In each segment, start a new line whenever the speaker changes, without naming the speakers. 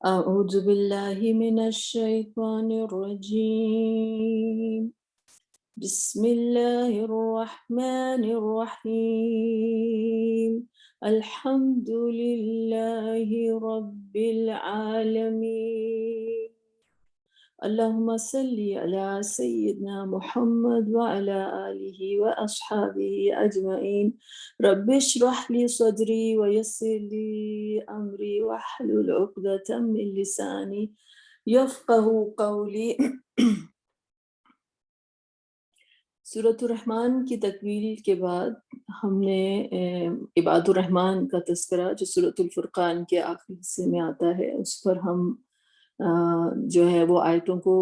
أعوذ بالله من الشيطان الرجيم. بسم الله الرحمن الرحيم. الحمد لله رب العالمين. اللهم صل على سيدنا محمد وعلى آله وأصحابه أجمعين. رب اشرح لي صدري ويسر لي أمري واحلل عقدة من لساني يفقه قولی. سورۃ الرحمن کی تکمیل کے بعد ہم نے عباد الرحمن کا تذکرہ جو سورۃ الفرقان کے آخری حصے میں آتا ہے اس پر ہم جو ہے وہ آیتوں کو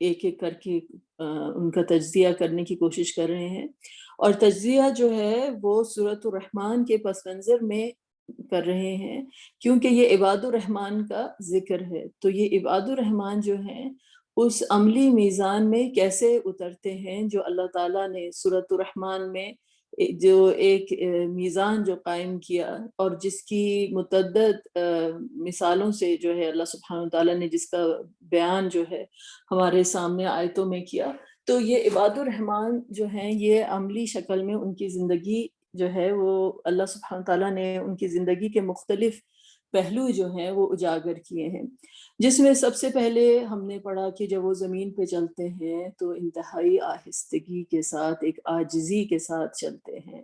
ایک ایک کر کے ان کا تجزیہ کرنے کی کوشش کر رہے ہیں، اور تجزیہ جو ہے وہ سورۃ الرحمن کے پس منظر میں کر رہے ہیں، کیونکہ یہ عباد الرحمن کا ذکر ہے۔ تو یہ عباد الرحمن جو ہیں اس عملی میزان میں کیسے اترتے ہیں جو اللہ تعالیٰ نے سورۃ الرحمن میں جو ایک میزان جو قائم کیا، اور جس کی متعدد مثالوں سے جو ہے اللہ سبحانہ وتعالیٰ نے جس کا بیان جو ہے ہمارے سامنے آیتوں میں کیا، تو یہ عباد الرحمن جو ہیں یہ عملی شکل میں ان کی زندگی جو ہے وہ اللہ سبحانہ وتعالیٰ نے ان کی زندگی کے مختلف پہلو جو ہیں وہ اجاگر کیے ہیں، جس میں سب سے پہلے ہم نے پڑھا کہ جب وہ زمین پہ چلتے ہیں تو انتہائی آہستگی کے ساتھ، ایک عاجزی کے ساتھ چلتے ہیں،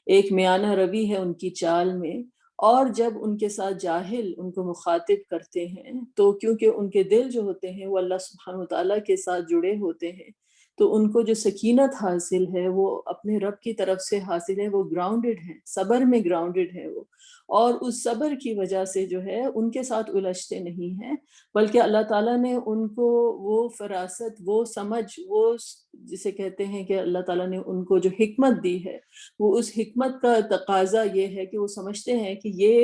ایک میانہ روی ہے ان کی چال میں، اور جب ان کے ساتھ جاہل ان کو مخاطب کرتے ہیں تو کیونکہ ان کے دل جو ہوتے ہیں وہ اللہ سبحانہ وتعالیٰ کے ساتھ جڑے ہوتے ہیں، تو ان کو جو سکینت حاصل ہے وہ اپنے رب کی طرف سے حاصل ہے، وہ گراؤنڈڈ ہیں، صبر میں گراؤنڈڈ ہے وہ، اور اس صبر کی وجہ سے جو ہے ان کے ساتھ الجھتے نہیں ہیں، بلکہ اللہ تعالیٰ نے ان کو وہ فراست، وہ سمجھ، وہ جسے کہتے ہیں کہ اللہ تعالیٰ نے ان کو جو حکمت دی ہے، وہ اس حکمت کا تقاضا یہ ہے کہ وہ سمجھتے ہیں کہ یہ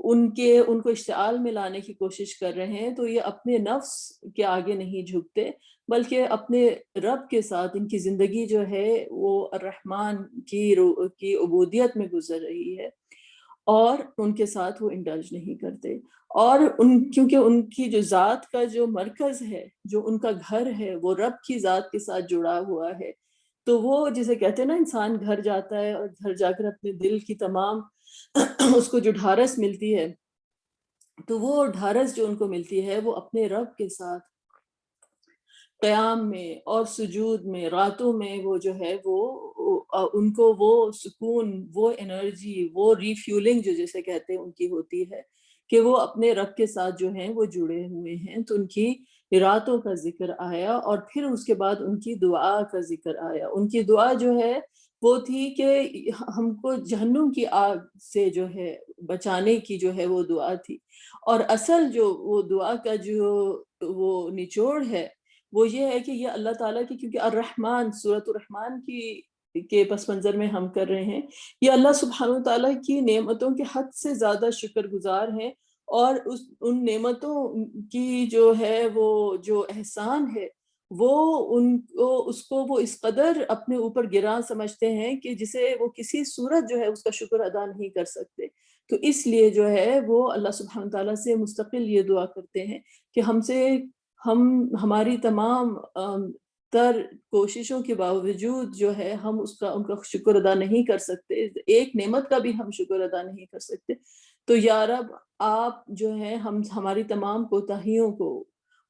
ان کو اشتعال میں لانے کی کوشش کر رہے ہیں، تو یہ اپنے نفس کے آگے نہیں جھکتے بلکہ اپنے رب کے ساتھ ان کی زندگی جو ہے وہ الرحمن کی عبودیت میں گزر رہی ہے، اور ان کے ساتھ وہ انڈلج نہیں کرتے، اور کیونکہ ان کی جو ذات کا جو مرکز ہے، جو ان کا گھر ہے، وہ رب کی ذات کے ساتھ جڑا ہوا ہے، تو وہ جسے کہتے ہیں نا انسان گھر جاتا ہے اور گھر جا کر اپنے دل کی تمام اس کو جو ڈھارس ملتی ہے، تو وہ ڈھارس جو ان کو ملتی ہے وہ اپنے رب کے ساتھ قیام میں اور سجود میں، راتوں میں وہ جو ہے وہ ان کو وہ سکون، وہ انرجی، وہ ریفیولنگ جو جیسے کہتے ہیں ان کی ہوتی ہے کہ وہ اپنے رب کے ساتھ جو ہیں وہ جڑے ہوئے ہیں، تو ان کی راتوں کا ذکر آیا، اور پھر اس کے بعد ان کی دعا کا ذکر آیا۔ ان کی دعا جو ہے وہ تھی کہ ہم کو جہنم کی آگ سے جو ہے بچانے کی جو ہے وہ دعا تھی، اور اصل جو وہ دعا کا جو وہ نچوڑ ہے وہ یہ ہے کہ یہ اللہ تعالیٰ کی، کیونکہ الرحمن سورۃ الرحمن کے پس منظر میں ہم کر رہے ہیں، یہ اللہ سبحانہ تعالیٰ کی نعمتوں کے حد سے زیادہ شکر گزار ہیں، اور ان نعمتوں کی جو ہے وہ جو احسان ہے وہ اس کو وہ اس قدر اپنے اوپر گراں سمجھتے ہیں کہ جسے وہ کسی صورت جو ہے اس کا شکر ادا نہیں کر سکتے، تو اس لیے جو ہے وہ اللہ سبحانہ تعالیٰ سے مستقل یہ دعا کرتے ہیں کہ ہماری تمام تر کوششوں کے باوجود جو ہے ہم ان کا شکر ادا نہیں کر سکتے، ایک نعمت کا بھی ہم شکر ادا نہیں کر سکتے، تو یا رب آپ جو ہے ہماری تمام کوتاہیوں کو،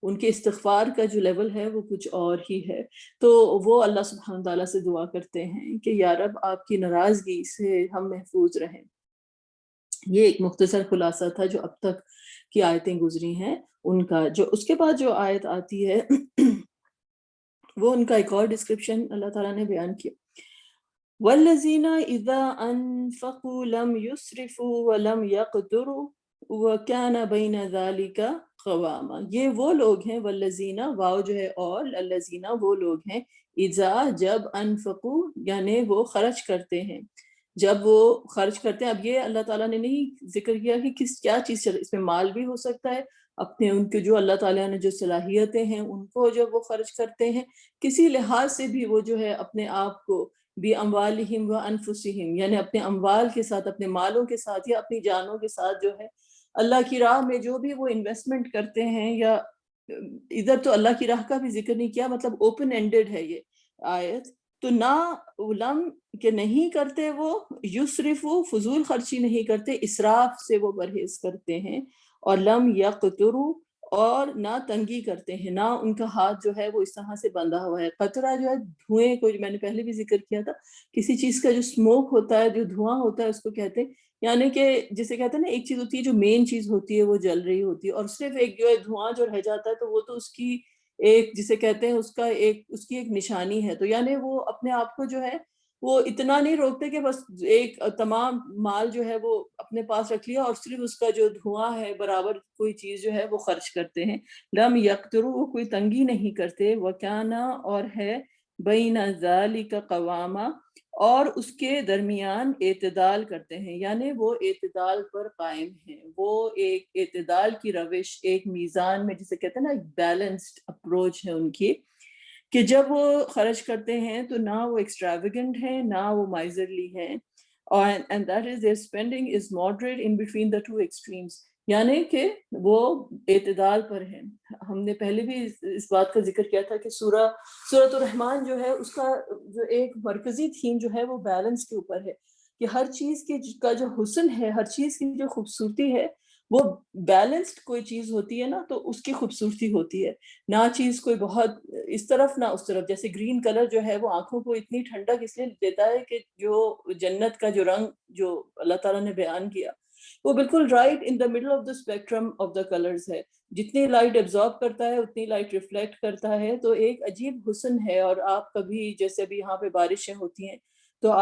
ان کے استغفار کا جو لیول ہے وہ کچھ اور ہی ہے، تو وہ اللہ سبحانہ تعالیٰ سے دعا کرتے ہیں کہ یا رب آپ کی ناراضگی سے ہم محفوظ رہیں۔ یہ ایک مختصر خلاصہ تھا جو اب تک کی آیتیں گزری ہیں ان کا۔ جو اس کے بعد جو آیت آتی ہے وہ ان کا ایک اور ڈسکرپشن اللہ تعالیٰ نے بیان کیا، وَالَّذِينَ إِذَا أَنفَقُوا لَمْ يُسْرِفُوا وَلَمْ يَقْتُرُوا وَكَانَ بَيْنَ ذَلِكَ قَوَامًا۔ یہ وہ لوگ ہیں، والذین واو جو ہے، اور الذین وہ لوگ ہیں، اذا جب، انفقوا یعنی وہ خرچ کرتے ہیں، جب وہ خرچ کرتے ہیں۔ اب یہ اللہ تعالیٰ نے نہیں ذکر کیا کہ کیا چیز اس میں مال بھی ہو سکتا ہے، اپنے ان کے جو اللہ تعالیٰ نے جو صلاحیتیں ہیں ان کو جب وہ خرچ کرتے ہیں، کسی لحاظ سے بھی وہ جو ہے اپنے آپ کو بِأَمْوَالِهِمْ وَأَنفُسِهِمْ یعنی اپنے اموال کے ساتھ، اپنے مالوں کے ساتھ یا اپنی جانوں کے ساتھ جو ہے اللہ کی راہ میں جو بھی وہ انویسٹمنٹ کرتے ہیں، یا ادھر تو اللہ کی راہ کا بھی ذکر نہیں کیا، مطلب اوپن اینڈڈ ہے یہ آیت، تو نہ لم کہ نہیں کرتے وہ یسرفو فضول خرچی نہیں کرتے، اسراف سے وہ پرہیز کرتے ہیں، اور لم یقترو اور نہ تنگی کرتے ہیں، نہ ان کا ہاتھ جو ہے وہ اس طرح سے بندھا ہوا ہے۔ قطرہ جو ہے دھوئیں کو، میں نے پہلے بھی ذکر کیا تھا، کسی چیز کا جو اسموک ہوتا ہے، جو دھواں ہوتا ہے، اس کو کہتے ہیں، یعنی کہ جسے کہتے ہیں نا، ایک چیز ہوتی ہے جو مین چیز ہوتی ہے وہ جل رہی ہوتی ہے، اور صرف ایک جو ہے دھواں جو رہ جاتا ہے تو وہ تو اس کی ایک، جسے کہتے ہیں اس کی ایک نشانی ہے۔ تو یعنی وہ اپنے آپ کو جو ہے وہ اتنا نہیں روکتے کہ بس ایک تمام مال جو ہے وہ اپنے پاس رکھ لیا اور صرف اس کا جو دھواں ہے برابر کوئی چیز جو ہے وہ خرچ کرتے ہیں۔ لم یقترو، وہ کوئی تنگی نہیں کرتے، وکانا اور ہے بین ذالک قواما، اور اس کے درمیان اعتدال کرتے ہیں، یعنی وہ اعتدال پر قائم ہیں، وہ ایک اعتدال کی روش، ایک میزان میں، جسے کہتے ہیں نا، ایک بیلنسڈ اپروچ ہے ان کی، کہ جب وہ خرچ کرتے ہیں تو نہ وہ ایکسٹراویگنٹ ہیں، نہ وہ مائزرلی ہیں، اور and that is their spending is moderate in between the two extremes، یعنی کہ وہ اعتدال پر ہیں۔ ہم نے پہلے بھی اس بات کا ذکر کیا تھا کہ سورۃ الرحمن جو ہے، اس کا جو ایک مرکزی تھیم جو ہے وہ بیلنس کے اوپر ہے، کہ ہر چیز کا جو حسن ہے، ہر چیز کی جو خوبصورتی ہے، وہ بیلنسڈ کوئی چیز ہوتی ہے نا تو اس کی خوبصورتی ہوتی ہے، نہ چیز کوئی بہت اس طرف نہ اس طرف۔ جیسے گرین کلر جو ہے وہ آنکھوں کو اتنی ٹھنڈک اس لیے دیتا ہے کہ جو جنت کا جو رنگ جو اللہ تعالیٰ نے بیان کیا، وہ بالکل right in the middle of the spectrum of the colours ہے، جتنی لائٹ ایبزارب کرتا ہے اتنی لائٹ ریفلیکٹ کرتا ہے، تو ایک عجیب حسن ہے۔ اور آپ کبھی، جیسے ابھی یہاں پہ بارشیں ہوتی ہیں تو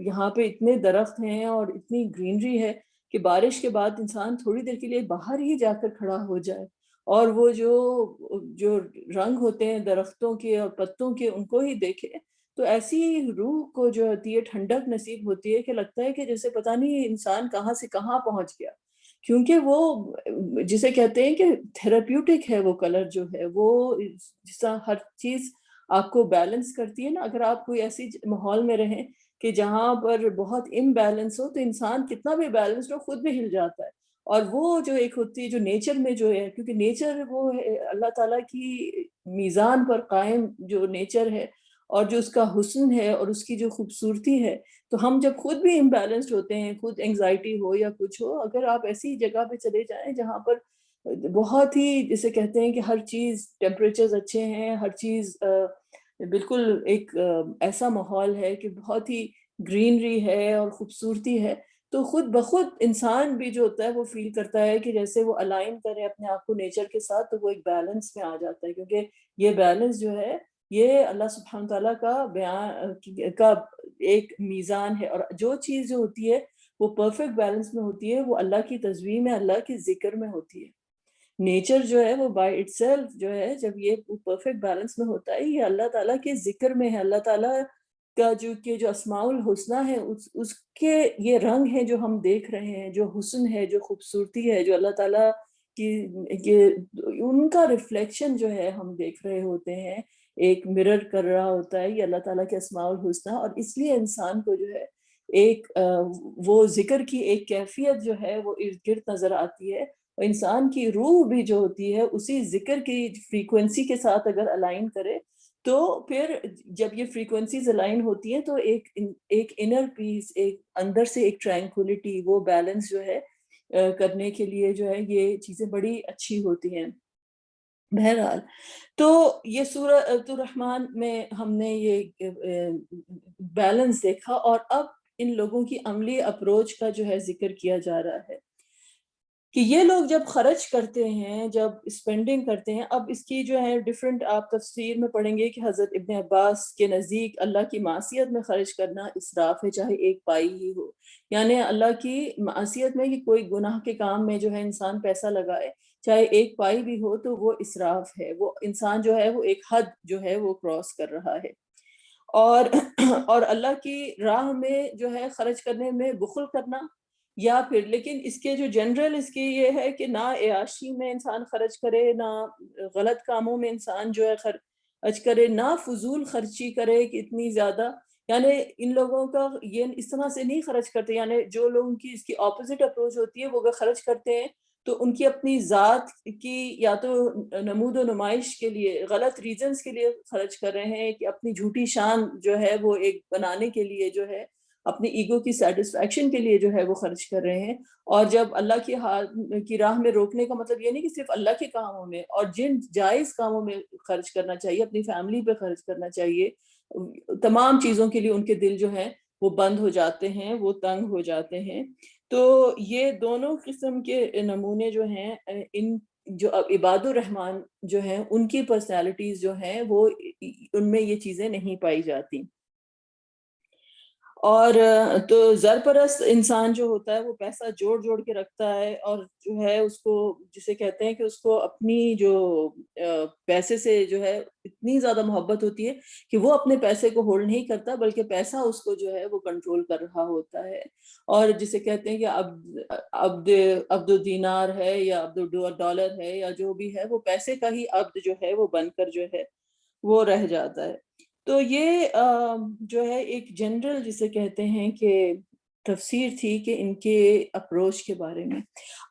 یہاں پہ اتنے درخت ہیں اور اتنی گرینری ہے کہ بارش کے بعد انسان تھوڑی دیر کے لیے باہر ہی جا کر کھڑا ہو جائے، اور وہ جو رنگ ہوتے ہیں درختوں کے اور پتوں کے، ان کو ہی دیکھے تو ایسی روح کو جو ہوتی ہے ٹھنڈک نصیب ہوتی ہے کہ لگتا ہے کہ جیسے پتہ نہیں انسان کہاں سے کہاں پہنچ گیا، کیونکہ وہ جسے کہتے ہیں کہ تھراپیوٹک ہے، وہ کلر جو ہے وہ جس طرح ہر چیز آپ کو بیلنس کرتی ہے نا۔ اگر آپ کوئی ایسی ماحول میں رہیں کہ جہاں پر بہت امبیلنس ہو تو انسان کتنا بھی بیلنسڈ ہو خود بھی ہل جاتا ہے، اور وہ جو ایک ہوتی ہے جو نیچر میں جو ہے، کیونکہ نیچر وہ ہے اللہ تعالیٰ کی میزان پر قائم جو نیچر ہے، اور جو اس کا حسن ہے اور اس کی جو خوبصورتی ہے، تو ہم جب خود بھی امبیلنسڈ ہوتے ہیں، خود انگزائٹی ہو یا کچھ ہو، اگر آپ ایسی جگہ پہ چلے جائیں جہاں پر بہت ہی، جسے کہتے ہیں کہ ہر چیز ٹیمپریچرز اچھے ہیں، ہر چیز بالکل ایک ایسا ماحول ہے کہ بہت ہی گرینری ہے اور خوبصورتی ہے، تو خود بخود انسان بھی جو ہوتا ہے وہ فیل کرتا ہے کہ جیسے وہ الائن کرے اپنے آپ کو نیچر کے ساتھ، تو وہ ایک بیلنس میں آ جاتا ہے، کیونکہ یہ بیلنس جو ہے یہ اللہ سبحانہ تعالیٰ کا بیان کا ایک میزان ہے، اور جو چیز جو ہوتی ہے وہ پرفیکٹ بیلنس میں ہوتی ہے، وہ اللہ کی تسبیح میں، اللہ کے ذکر میں ہوتی ہے۔ نیچر جو ہے وہ بائی اٹ سیلف جو ہے، جب یہ پرفیکٹ بیلنس میں ہوتا ہے، یہ اللہ تعالیٰ کے ذکر میں ہے، اللہ تعالیٰ کا جو اسماء الحسنہ ہے، اس کے یہ رنگ ہیں جو ہم دیکھ رہے ہیں، جو حسن ہے، جو خوبصورتی ہے، جو اللہ تعالیٰ کی ان کا ریفلیکشن جو ہے ہم دیکھ رہے ہوتے ہیں، ایک مرر کر رہا ہوتا ہے یہ اللہ تعالیٰ کے اسماء الحسنہ، اور اس لیے انسان کو جو ہے ایک وہ ذکر کی ایک کیفیت جو ہے وہ ارد گرد نظر آتی ہے، اور انسان کی روح بھی جو ہوتی ہے اسی ذکر کی فریکوینسی کے ساتھ اگر الائن کرے، تو پھر جب یہ فریکوینسیز الائن ہوتی ہیں تو ایک انر پیس، ایک اندر سے ایک ٹرینکولیٹی، وہ بیلنس جو ہے کرنے کے لیے جو ہے یہ چیزیں بڑی اچھی ہوتی ہیں۔ بہرحال تو یہ سورۃ الرحمن میں ہم نے یہ بیلنس دیکھا، اور اب ان لوگوں کی عملی اپروچ کا جو ہے ذکر کیا جا رہا ہے کہ یہ لوگ جب خرچ کرتے ہیں، جب اسپینڈنگ کرتے ہیں، اب اس کی جو ہے ڈیفرنٹ آپ تفسیر میں پڑھیں گے کہ حضرت ابن عباس کے نزدیک اللہ کی معصیت میں خرچ کرنا اسراف ہے، چاہے ایک پائی ہی ہو، یعنی اللہ کی معصیت میں کہ کوئی گناہ کے کام میں جو ہے انسان پیسہ لگائے، چاہے ایک پائی بھی ہو تو وہ اسراف ہے، وہ انسان جو ہے وہ ایک حد جو ہے وہ کراس کر رہا ہے، اور اور اللہ کی راہ میں جو ہے خرچ کرنے میں بخل کرنا، یا پھر لیکن اس کے جو جنرل اس کی یہ ہے کہ نہ عیاشی میں انسان خرچ کرے، نہ غلط کاموں میں انسان جو ہے خرچ کرے، نہ فضول خرچی کرے کہ اتنی زیادہ، یعنی ان لوگوں کا یہ اس طرح سے نہیں خرچ کرتے، یعنی جو لوگوں کی اس کی اپوزٹ اپروچ ہوتی ہے وہ اگر خرچ کرتے ہیں تو ان کی اپنی ذات کی یا تو نمود و نمائش کے لیے غلط ریزنز کے لیے خرچ کر رہے ہیں، کہ اپنی جھوٹی شان جو ہے وہ ایک بنانے کے لیے جو ہے، اپنی ایگو کی سیٹسفیکشن کے لیے جو ہے وہ خرچ کر رہے ہیں. اور جب اللہ کی راہ میں روکنے کا مطلب یہ نہیں کہ صرف اللہ کے کاموں میں، اور جن جائز کاموں میں خرچ کرنا چاہیے، اپنی فیملی پہ خرچ کرنا چاہیے، تمام چیزوں کے لیے ان کے دل جو ہیں وہ بند ہو جاتے ہیں، وہ تنگ ہو جاتے ہیں. تو یہ دونوں قسم کے نمونے جو ہیں، ان جو اب عباد الرحمن جو ہیں ان کی پرسنالٹیز جو ہیں وہ ان میں یہ چیزیں نہیں پائی جاتی. اور تو زرپرست انسان جو ہوتا ہے وہ پیسہ جوڑ جوڑ کے رکھتا ہے، اور جو ہے اس کو جسے کہتے ہیں کہ اس کو اپنی جو پیسے سے جو ہے اتنی زیادہ محبت ہوتی ہے کہ وہ اپنے پیسے کو ہولڈ نہیں کرتا، بلکہ پیسہ اس کو جو ہے وہ کنٹرول کر رہا ہوتا ہے. اور جسے کہتے ہیں کہ عبد الدینار ہے یا عبد الڈالر ہے یا جو بھی ہے، وہ پیسے کا ہی عبد جو ہے وہ بن کر جو ہے وہ رہ جاتا ہے. تو یہ جو ہے ایک جنرل جسے کہتے ہیں کہ تفسیر تھی کہ ان کے اپروچ کے بارے میں.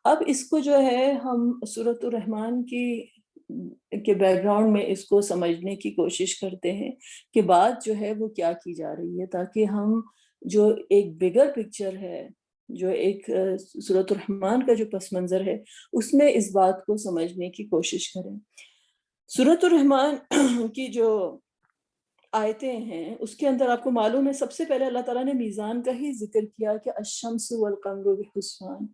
اب اس کو جو ہے ہم سورۃ الرحمن کے بیک گراؤنڈ میں اس کو سمجھنے کی کوشش کرتے ہیں کہ بات جو ہے وہ کیا کی جا رہی ہے، تاکہ ہم جو ایک بگر پکچر ہے، جو ایک سورۃ الرحمن کا جو پس منظر ہے، اس میں اس بات کو سمجھنے کی کوشش کریں. سورۃ الرحمن کی جو آیتیں ہیں اس کے اندر آپ کو معلوم ہے سب سے پہلے اللہ تعالیٰ نے میزان کا ہی ذکر کیا کہ الشمس والقمر بحسبان،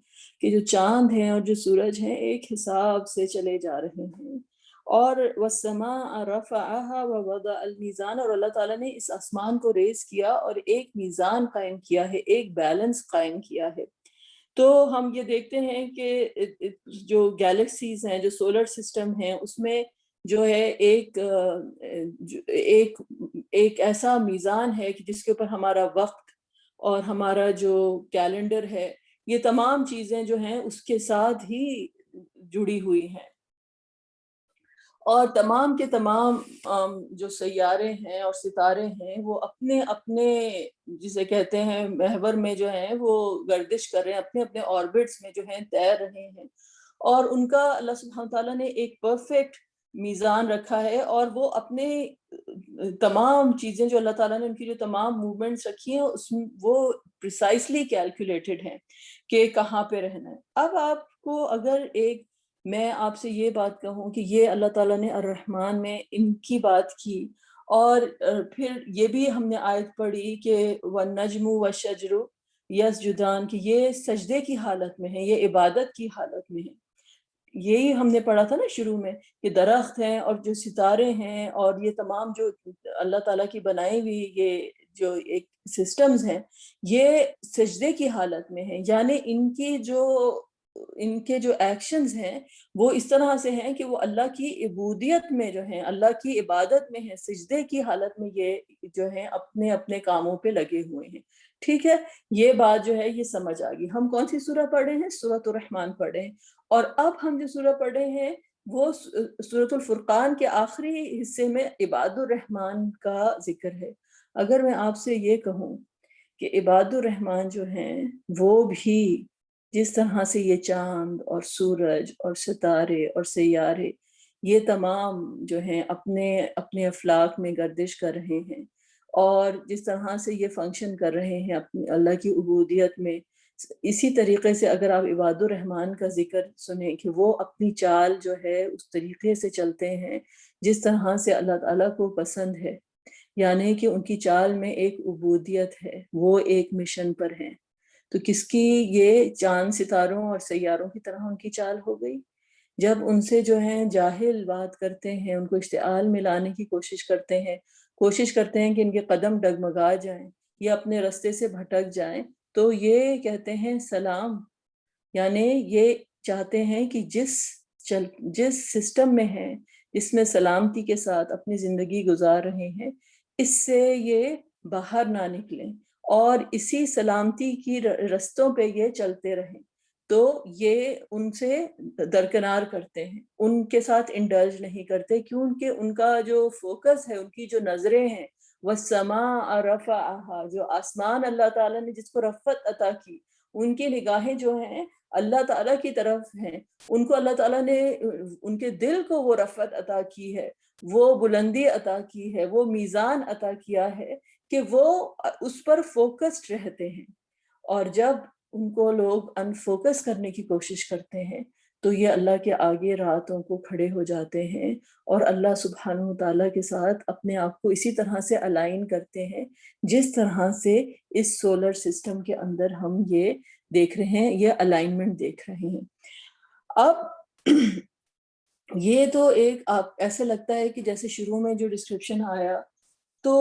کہ جو چاند ہیں اور جو سورج ہیں ایک حساب سے چلے جا رہے ہیں. اور والسماء رفعها ووضع الميزان، اور اللہ تعالیٰ نے اس آسمان کو ریز کیا اور ایک میزان قائم کیا ہے، ایک بیلنس قائم کیا ہے. تو ہم یہ دیکھتے ہیں کہ جو گیلیکسیز ہیں، جو سولر سسٹم ہیں، اس میں جو ہے ایک ایسا میزان ہے کہ جس کے اوپر ہمارا وقت اور ہمارا جو کیلنڈر ہے، یہ تمام چیزیں جو ہیں اس کے ساتھ ہی جڑی ہوئی ہیں. اور تمام کے تمام جو سیارے ہیں اور ستارے ہیں وہ اپنے اپنے جسے کہتے ہیں محور میں جو ہیں وہ گردش کر رہے ہیں، اپنے اپنے آربٹس میں جو ہیں تیر رہے ہیں. اور ان کا اللہ سبحانہ تعالیٰ نے ایک پرفیکٹ میزان رکھا ہے، اور وہ اپنے تمام چیزیں جو اللہ تعالیٰ نے ان کی جو تمام موومنٹس رکھی ہیں وہ پریسائسلی کیلکولیٹڈ ہیں کہ کہاں پہ رہنا ہے. اب آپ کو اگر میں آپ سے یہ بات کہوں کہ یہ اللہ تعالیٰ نے الرحمن میں ان کی بات کی، اور پھر یہ بھی ہم نے آیت پڑھی کہ وَالنَّجْمُ وَالشَّجْرُ يَسْجُدَانِ، کہ یہ سجدے کی حالت میں ہے، یہ عبادت کی حالت میں ہے. یہی ہم نے پڑھا تھا نا شروع میں کہ درخت ہیں اور جو ستارے ہیں اور یہ تمام جو اللہ تعالیٰ کی بنائی ہوئی یہ جو ایک سسٹمز ہیں، یہ سجدے کی حالت میں ہیں. یعنی ان کے جو ایکشنز ہیں وہ اس طرح سے ہیں کہ وہ اللہ کی عبودیت میں جو ہیں، اللہ کی عبادت میں ہیں، سجدے کی حالت میں یہ جو ہیں اپنے اپنے کاموں پہ لگے ہوئے ہیں. ٹھیک ہے، یہ بات جو ہے یہ سمجھ آ گئی. ہم کون سی سورہ پڑھ رہے ہیں؟ سورۃ الرحمن پڑھ رہے ہیں. اور اب ہم جو سورہ پڑھ رہے ہیں وہ سورۃ الفرقان کے آخری حصے میں عباد الرحمن کا ذکر ہے. اگر میں آپ سے یہ کہوں کہ عباد الرحمن جو ہیں وہ بھی جس طرح سے یہ چاند اور سورج اور ستارے اور سیارے یہ تمام جو ہیں اپنے اپنے افلاک میں گردش کر رہے ہیں، اور جس طرح سے یہ فنکشن کر رہے ہیں اپنی اللہ کی عبودیت میں، اسی طریقے سے اگر آپ عباد الرحمن کا ذکر سنیں کہ وہ اپنی چال جو ہے اس طریقے سے چلتے ہیں جس طرح سے اللہ تعالیٰ کو پسند ہے. یعنی کہ ان کی چال میں ایک عبودیت ہے، وہ ایک مشن پر ہیں. تو کس کی یہ چاند ستاروں اور سیاروں کی طرح ان کی چال ہو گئی؟ جب ان سے جو ہیں جاہل بات کرتے ہیں، ان کو اشتعال میں لانے کی کوشش کرتے ہیں کہ ان کے قدم ڈگمگا جائیں یا اپنے رستے سے بھٹک جائیں، تو یہ کہتے ہیں سلام. یعنی یہ چاہتے ہیں کہ جس سسٹم میں ہیں، جس میں سلامتی کے ساتھ اپنی زندگی گزار رہے ہیں، اس سے یہ باہر نہ نکلیں اور اسی سلامتی کی رستوں پہ یہ چلتے رہیں. تو یہ ان سے درکنار کرتے ہیں، ان کے ساتھ انڈلج نہیں کرتے، کیونکہ ان کا جو فوکس ہے، ان کی جو نظریں ہیں، وَالسَّمَاءَ رَفَعَهَا، جو آسمان اللہ تعالیٰ نے جس کو رفعت عطا کی، ان کی نگاہیں جو ہیں اللہ تعالیٰ کی طرف ہیں، ان کو اللہ تعالیٰ نے ان کے دل کو وہ رفعت عطا کی ہے، وہ بلندی عطا کی ہے، وہ میزان عطا کیا ہے کہ وہ اس پر فوکسڈ رہتے ہیں. اور جب ان کو لوگ انفوکس کرنے کی کوشش کرتے ہیں تو یہ اللہ کے آگے راتوں کو کھڑے ہو جاتے ہیں اور اللہ سبحانہ وتعالیٰ کے ساتھ اپنے آپ کو اسی طرح سے الائن کرتے ہیں جس طرح سے اس سولر سسٹم کے اندر ہم یہ دیکھ رہے ہیں، یہ الائنمنٹ دیکھ رہے ہیں. اب یہ تو ایک آپ ایسے لگتا ہے کہ جیسے شروع میں جو ڈسکرپشن آیا تو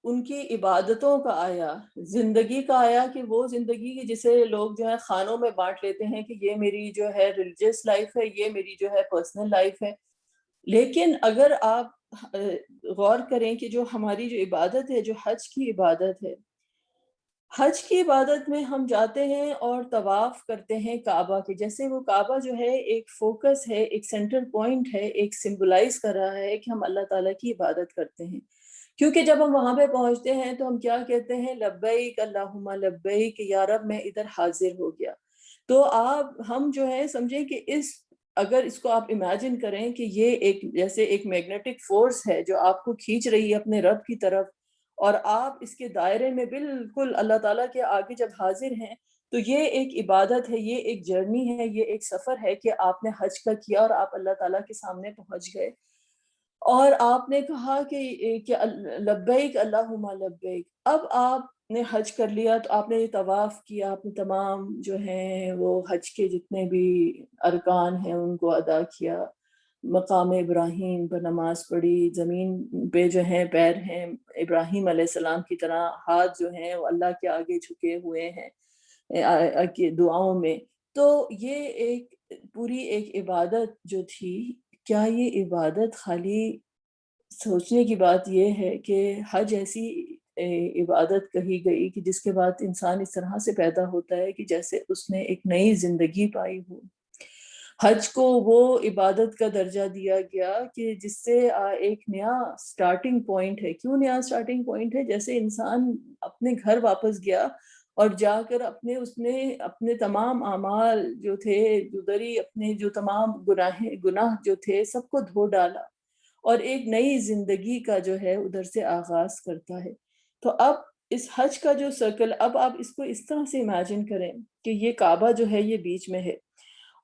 ان کی عبادتوں کا آیا، زندگی کا آیا، کہ وہ زندگی کی جسے لوگ جو ہے خانوں میں بانٹ لیتے ہیں کہ یہ میری جو ہے ریلیجیس لائف ہے، یہ میری جو ہے پرسنل لائف ہے. لیکن اگر آپ غور کریں کہ جو ہماری جو عبادت ہے، جو حج کی عبادت ہے، حج کی عبادت میں ہم جاتے ہیں اور طواف کرتے ہیں کعبہ کے. جیسے وہ کعبہ جو ہے ایک فوکس ہے، ایک سینٹر پوائنٹ ہے، ایک سمبلائز کر رہا ہے کہ ہم اللہ تعالیٰ کی عبادت کرتے ہیں. کیونکہ جب ہم وہاں پہ پہنچتے ہیں تو ہم کیا کہتے ہیں؟ لبیک اللہم لبیک، یا رب میں ادھر حاضر ہو گیا. تو ہم جو ہے سمجھیں کہ اگر اس کو آپ امیجن کریں کہ یہ ایک جیسے ایک میگنیٹک فورس ہے جو آپ کو کھینچ رہی ہے اپنے رب کی طرف، اور آپ اس کے دائرے میں بالکل اللہ تعالیٰ کے آگے جب حاضر ہیں تو یہ ایک عبادت ہے، یہ ایک جرنی ہے، یہ ایک سفر ہے کہ آپ نے حج کا کیا اور آپ اللہ تعالیٰ کے سامنے پہنچ گئے اور آپ نے کہا کہ لبیک اللہم لبیک. اب آپ نے حج کر لیا تو آپ نے طواف کیا، آپ نے تمام جو ہیں وہ حج کے جتنے بھی ارکان ہیں ان کو ادا کیا، مقام ابراہیم پر نماز پڑھی، زمین پہ جو ہیں پیر ہیں ابراہیم علیہ السلام کی طرح، ہاتھ جو ہیں وہ اللہ کے آگے جھکے ہوئے ہیں دعاؤں میں. تو یہ ایک پوری ایک عبادت جو تھی. کیا یہ عبادت خالی سوچنے کی بات یہ ہے کہ حج ایسی عبادت کہی گئی کہ جس کے بعد انسان اس طرح سے پیدا ہوتا ہے کہ جیسے اس نے ایک نئی زندگی پائی ہو. حج کو وہ عبادت کا درجہ دیا گیا کہ جس سے ایک نیا سٹارٹنگ پوائنٹ ہے. کیوں نیا سٹارٹنگ پوائنٹ ہے؟ جیسے انسان اپنے گھر واپس گیا اور جا کر اس نے اپنے تمام اعمال جو تھے جدری، اپنے جو تمام گناہ جو تھے سب کو دھو ڈالا اور ایک نئی زندگی کا جو ہے ادھر سے آغاز کرتا ہے. تو اب اس حج کا جو سرکل، اب آپ اس کو اس طرح سے امیجن کریں کہ یہ کعبہ جو ہے یہ بیچ میں ہے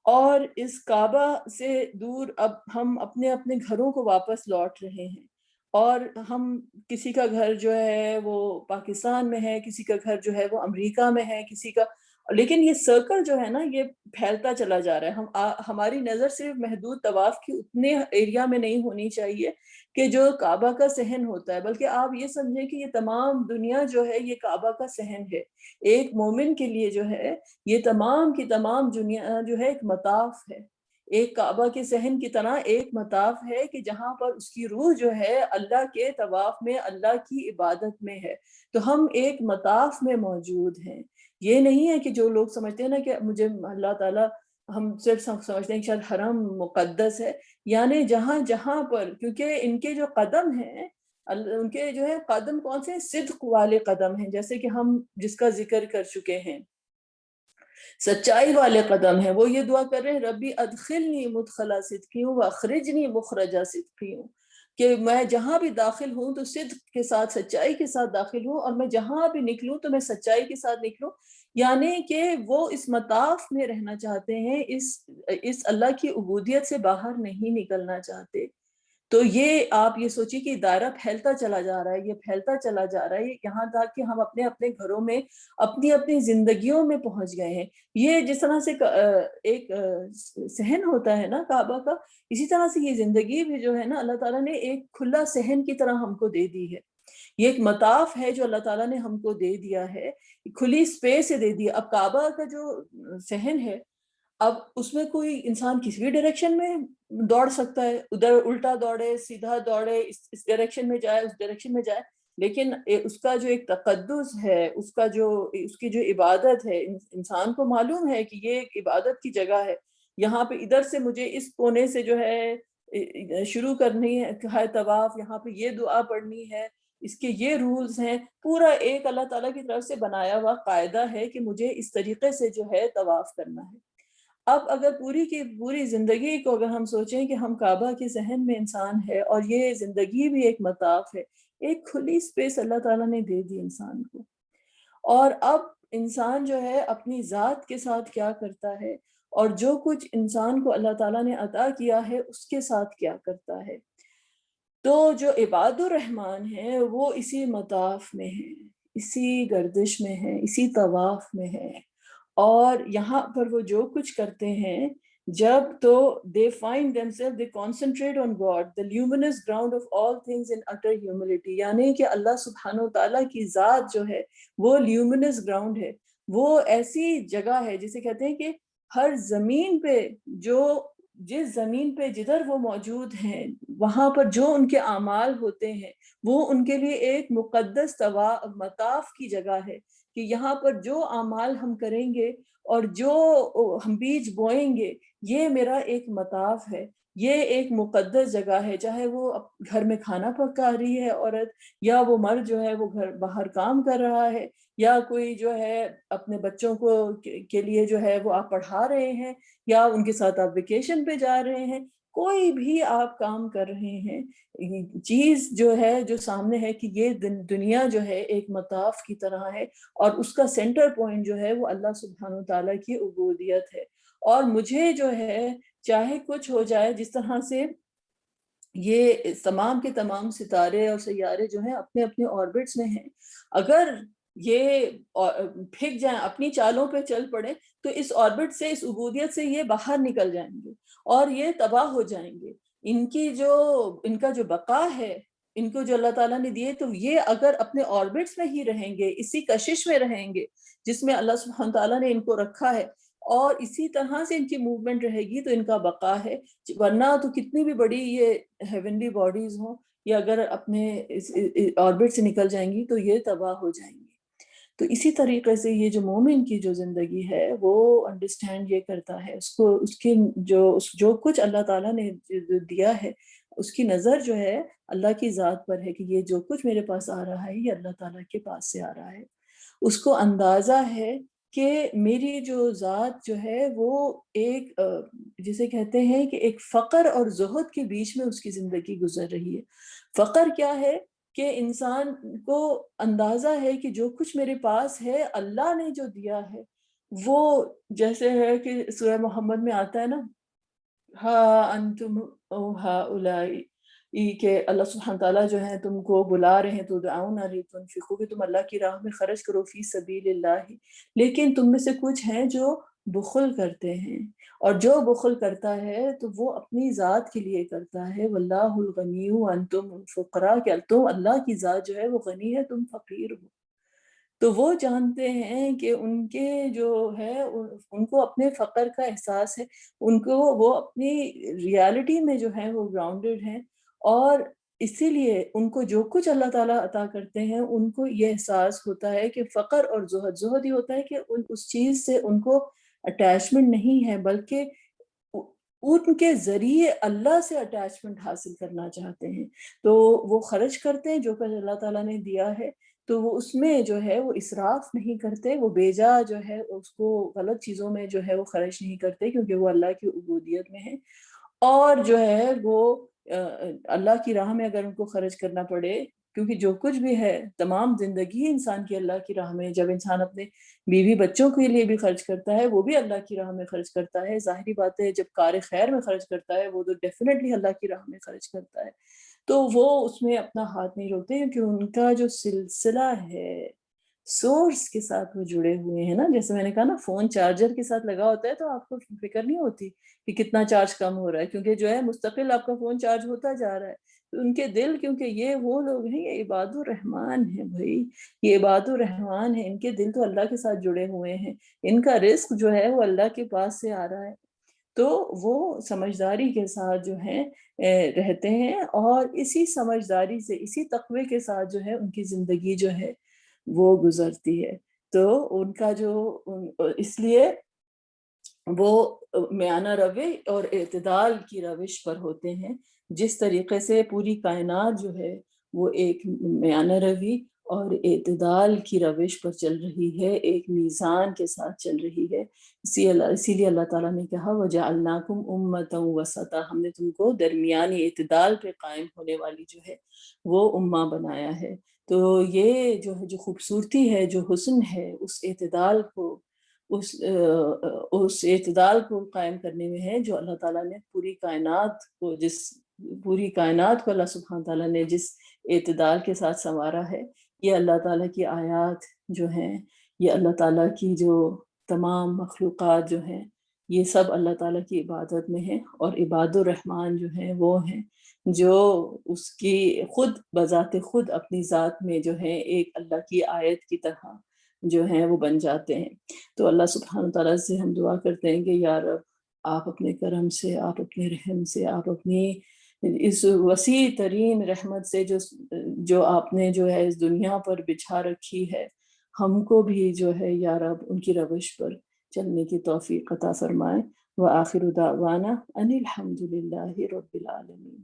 اور اس کعبہ سے دور اب ہم اپنے اپنے گھروں کو واپس لوٹ رہے ہیں، اور ہم کسی کا گھر جو ہے وہ پاکستان میں ہے، کسی کا گھر جو ہے وہ امریکہ میں ہے، کسی کا، لیکن یہ سرکل جو ہے نا یہ پھیلتا چلا جا رہا ہے. ہماری نظر صرف محدود طواف کی اتنے ایریا میں نہیں ہونی چاہیے کہ جو کعبہ کا صحن ہوتا ہے، بلکہ آپ یہ سمجھیں کہ یہ تمام دنیا جو ہے یہ کعبہ کا صحن ہے. ایک مومن کے لیے جو ہے یہ تمام کی تمام دنیا جو ہے ایک مطاف ہے، ایک کعبہ کے صحن کی طرح ایک مطاف ہے کہ جہاں پر اس کی روح جو ہے اللہ کے طواف میں، اللہ کی عبادت میں ہے. تو ہم ایک مطاف میں موجود ہیں. یہ نہیں ہے کہ جو لوگ سمجھتے ہیں نا کہ مجھے اللہ تعالیٰ، ہم صرف سمجھتے ہیں کہ شاید حرم مقدس ہے، یعنی جہاں جہاں پر، کیونکہ ان کے جو قدم ہیں ان کے جو ہے قدم کون سے؟ صدق والے قدم ہیں، جیسے کہ ہم جس کا ذکر کر چکے ہیں، سچائی والے قدم ہیں. وہ یہ دعا کر رہے ہیں ربی ادخلنی مدخلا صدقی واخرجنی مخرجا صدقی، کہ میں جہاں بھی داخل ہوں تو صدق کے ساتھ، سچائی کے ساتھ داخل ہوں، اور میں جہاں بھی نکلوں تو میں سچائی کے ساتھ نکلوں. یعنی کہ وہ اس مطاف میں رہنا چاہتے ہیں، اس اللہ کی عبودیت سے باہر نہیں نکلنا چاہتے. تو یہ آپ یہ سوچیے کہ دائرہ پھیلتا چلا جا رہا ہے، یہ پھیلتا چلا جا رہا ہے یہاں تک کہ ہم اپنے اپنے گھروں میں اپنی اپنی زندگیوں میں پہنچ گئے ہیں. یہ جس طرح سے ایک صحن ہوتا ہے نا کعبہ کا، اسی طرح سے یہ زندگی بھی جو ہے نا اللہ تعالیٰ نے ایک کھلا صحن کی طرح ہم کو دے دی ہے. یہ ایک مطاف ہے جو اللہ تعالیٰ نے ہم کو دے دیا ہے، کھلی سپیس سے دے دیا. اب کعبہ کا جو صحن ہے، اب اس میں کوئی انسان کسی بھی ڈائریکشن میں دوڑ سکتا ہے، ادھر الٹا دوڑے، سیدھا دوڑے، اس ڈائریکشن میں جائے، اس ڈائریکشن میں جائے. لیکن اس کا جو ایک تقدس ہے، اس کی جو عبادت ہے، انسان کو معلوم ہے کہ یہ ایک عبادت کی جگہ ہے. یہاں پہ ادھر سے مجھے اس کونے سے جو ہے شروع کرنی ہے طواف، یہاں پہ یہ دعا پڑھنی ہے، اس کے یہ رولز ہیں. پورا ایک اللہ تعالیٰ کی طرف سے بنایا ہوا قاعدہ ہے کہ مجھے اس طریقے سے جو ہے طواف کرنا ہے. اب اگر پوری کی پوری زندگی کو اگر ہم سوچیں کہ ہم کعبہ کے ذہن میں انسان ہے اور یہ زندگی بھی ایک مطاف ہے، ایک کھلی سپیس اللہ تعالیٰ نے دے دی انسان کو، اور اب انسان جو ہے اپنی ذات کے ساتھ کیا کرتا ہے اور جو کچھ انسان کو اللہ تعالیٰ نے عطا کیا ہے اس کے ساتھ کیا کرتا ہے، تو جو عباد الرحمن ہیں وہ اسی مطاف میں ہیں، اسی گردش میں ہیں، اسی طواف میں ہیں، اور یہاں پر وہ جو کچھ کرتے ہیں جب تو they find themselves, they concentrate on God, the luminous ground of all things in utter humility، یعنی کہ اللہ سبحانہ وتعالیٰ کی ذات جو ہے وہ luminous ground ہے، وہ ایسی جگہ ہے جسے کہتے ہیں کہ ہر زمین پہ جو جس زمین پہ جدھر وہ موجود ہیں وہاں پر جو ان کے اعمال ہوتے ہیں وہ ان کے لیے ایک مقدس مطاف کی جگہ ہے، کہ یہاں پر جو اعمال ہم کریں گے اور جو ہم بیج بوئیں گے یہ میرا ایک مطاف ہے، یہ ایک مقدس جگہ ہے، چاہے وہ گھر میں کھانا پکا رہی ہے عورت، یا وہ مرد جو ہے وہ گھر باہر کام کر رہا ہے، یا کوئی جو ہے اپنے بچوں کو کے لیے جو ہے وہ آپ پڑھا رہے ہیں، یا ان کے ساتھ آپ ویکیشن پہ جا رہے ہیں، کوئی بھی آپ کام کر رہے ہیں، چیز جو ہے جو سامنے ہے کہ یہ دنیا جو ہے ایک مطاف کی طرح ہے، اور اس کا سینٹر پوائنٹ جو ہے وہ اللہ سبحانہ وتعالیٰ کی عبودیت ہے، اور مجھے جو ہے چاہے کچھ ہو جائے، جس طرح سے یہ تمام کے تمام ستارے اور سیارے جو ہیں اپنے اپنے آربٹس میں ہیں، اگر یہ پھک جائیں اپنی چالوں پہ چل پڑے تو اس آربٹ سے، اس عبودیت سے یہ باہر نکل جائیں گے اور یہ تباہ ہو جائیں گے، ان کا جو بقا ہے، ان کو جو اللہ تعالیٰ نے دیے، تو یہ اگر اپنے آربٹس میں ہی رہیں گے، اسی کشش میں رہیں گے جس میں اللہ سبحانہ تعالیٰ نے ان کو رکھا ہے، اور اسی طرح سے ان کی موومنٹ رہے گی تو ان کا بقا ہے، ورنہ تو کتنی بھی بڑی یہ ہیونلی باڈیز ہوں، یہ اگر اپنے آربٹ سے نکل جائیں گی تو یہ تباہ ہو جائیں گی۔ تو اسی طریقے سے یہ جو مومن کی جو زندگی ہے وہ انڈرسٹینڈ یہ کرتا ہے، اس کو اس کی جو کچھ اللہ تعالیٰ نے دیا ہے اس کی نظر جو ہے اللہ کی ذات پر ہے، کہ یہ جو کچھ میرے پاس آ رہا ہے یہ اللہ تعالیٰ کے پاس سے آ رہا ہے، اس کو اندازہ ہے کہ میری جو ذات جو ہے وہ ایک جسے کہتے ہیں کہ ایک فقر اور زہد کے بیچ میں اس کی زندگی گزر رہی ہے۔ فقر کیا ہے کہ انسان کو اندازہ ہے کہ جو کچھ میرے پاس ہے اللہ نے جو دیا ہے وہ، جیسے ہے کہ سورہ محمد میں آتا ہے نا، ہا انتم او ہا اولائی، کہ اللہ سبحانہ تعالیٰ جو ہے تم کو بلا رہے ہیں، تو دعون لتنفقوا، کہ تم اللہ کی راہ میں خرچ کرو، فی سبیل اللہ، لیکن تم میں سے کچھ ہیں جو بخل کرتے ہیں، اور جو بخل کرتا ہے تو وہ اپنی ذات کے لیے کرتا ہے، واللہ الغنی وانتم الفقراء، کہ تم اللہ کی ذات جو ہے وہ غنی ہے، تم فقیر ہو۔ تو وہ جانتے ہیں کہ ان کے جو ہے ان کو اپنے فقر کا احساس ہے، ان کو وہ اپنی ریالٹی میں جو ہے وہ گراؤنڈڈ ہیں، اور اسی لیے ان کو جو کچھ اللہ تعالیٰ عطا کرتے ہیں ان کو یہ احساس ہوتا ہے کہ فقر اور زہد یہ ہوتا ہے کہ اس چیز سے ان کو اٹیچمنٹ نہیں ہے، بلکہ ان کے ذریعے اللہ سے اٹیچمنٹ حاصل کرنا چاہتے ہیں، تو وہ خرچ کرتے ہیں جو کچھ اللہ تعالیٰ نے دیا ہے، تو وہ اس میں جو ہے وہ اسراف نہیں کرتے، وہ بیجا جو ہے اس کو غلط چیزوں میں جو ہے وہ خرچ نہیں کرتے، کیونکہ وہ اللہ کی عبودیت میں ہے، اور جو ہے وہ اللہ کی راہ میں اگر ان کو خرچ کرنا پڑے، کیونکہ جو کچھ بھی ہے تمام زندگی انسان کی اللہ کی راہ میں، جب انسان اپنے بیوی بچوں کے لیے بھی خرچ کرتا ہے وہ بھی اللہ کی راہ میں خرچ کرتا ہے، ظاہری بات ہے جب کار خیر میں خرچ کرتا ہے وہ تو ڈیفینیٹلی اللہ کی راہ میں خرچ کرتا ہے، تو وہ اس میں اپنا ہاتھ نہیں روکتے، کیونکہ ان کا جو سلسلہ ہے سورس کے ساتھ وہ جڑے ہوئے ہیں نا، جیسے میں نے کہا نا فون چارجر کے ساتھ لگا ہوتا ہے تو آپ کو فکر نہیں ہوتی کہ کتنا چارج کم ہو رہا ہے، کیونکہ جو ہے مستقل آپ کا فون چارج ہوتا جا رہا ہے، تو ان کے دل، کیونکہ یہ وہ لوگ ہیں، یہ عباد الرحمن ہیں بھائی، یہ عباد الرحمن ہیں، ان کے دل تو اللہ کے ساتھ جڑے ہوئے ہیں، ان کا رزق جو ہے وہ اللہ کے پاس سے آ رہا ہے، تو وہ سمجھداری کے ساتھ جو ہیں رہتے ہیں، اور اسی سمجھداری سے، اسی تقوی کے ساتھ جو ہے ان کی زندگی جو ہے وہ گزرتی ہے، تو ان کا جو اس لیے وہ میانہ روی اور اعتدال کی روش پر ہوتے ہیں، جس طریقے سے پوری کائنات جو ہے وہ ایک میانہ روی اور اعتدال کی روش پر چل رہی ہے، ایک میزان کے ساتھ چل رہی ہے۔ اسی لیے اللہ تعالیٰ نے کہا وَجَعَلْنَاكُمْ أُمَّةً وَسَطًا، ہم نے تم کو درمیانی اعتدال پہ قائم ہونے والی جو ہے وہ امہ بنایا ہے۔ تو یہ جو ہے، جو خوبصورتی ہے، جو حسن ہے، اس اعتدال کو اس اعتدال کو قائم کرنے میں ہے، جو اللہ تعالیٰ نے پوری کائنات کو اللہ سبحانہ تعالیٰ نے جس اعتدال کے ساتھ سنوارا ہے۔ یہ اللہ تعالیٰ کی آیات جو ہیں، یہ اللہ تعالیٰ کی جو تمام مخلوقات جو ہیں، یہ سب اللہ تعالیٰ کی عبادت میں ہیں، اور عباد الرحمن جو ہیں وہ ہیں جو اس کی خود بذات خود اپنی ذات میں جو ہے ایک اللہ کی آیت کی طرح جو ہیں وہ بن جاتے ہیں۔ تو اللہ سبحانہ تعالیٰ سے ہم دعا کرتے ہیں کہ یا رب، آپ اپنے کرم سے، آپ اپنے رحم سے، آپ اپنی اس وسیع ترین رحمت سے جو آپ نے جو ہے اس دنیا پر بچھا رکھی ہے، ہم کو بھی جو ہے یا رب ان کی روش پر چلنے کی توفیق عطا فرمائے۔ وآخر دعوانا ان الحمد للہ رب العالمین۔